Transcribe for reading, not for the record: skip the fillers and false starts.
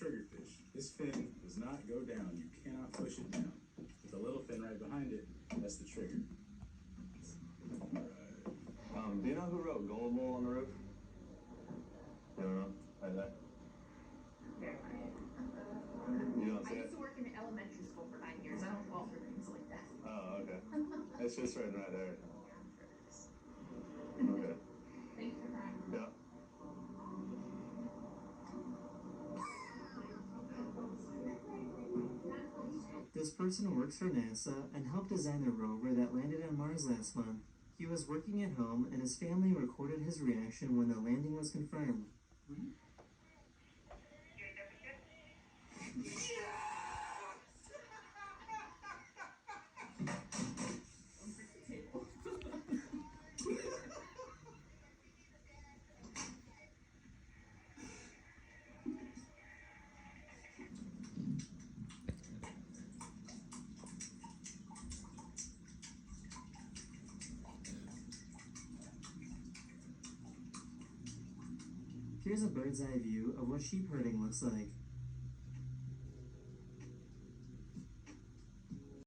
triggerfish. This fin does not go down. You cannot push it down. With the little fin right behind it, that's the trigger. Do you know who wrote Gullible on the Roof? You don't know? Right there. You don't see I it? used to work in elementary school for 9 years. I don't fall for things like that. Oh, okay. It's just written right there. Okay. Thanks for trying. Yeah. This person works for NASA and helped design the rover that landed on Mars last month. He was working at home and his family recorded his reaction when the landing was confirmed. Here's a bird's eye view of what sheep herding looks like.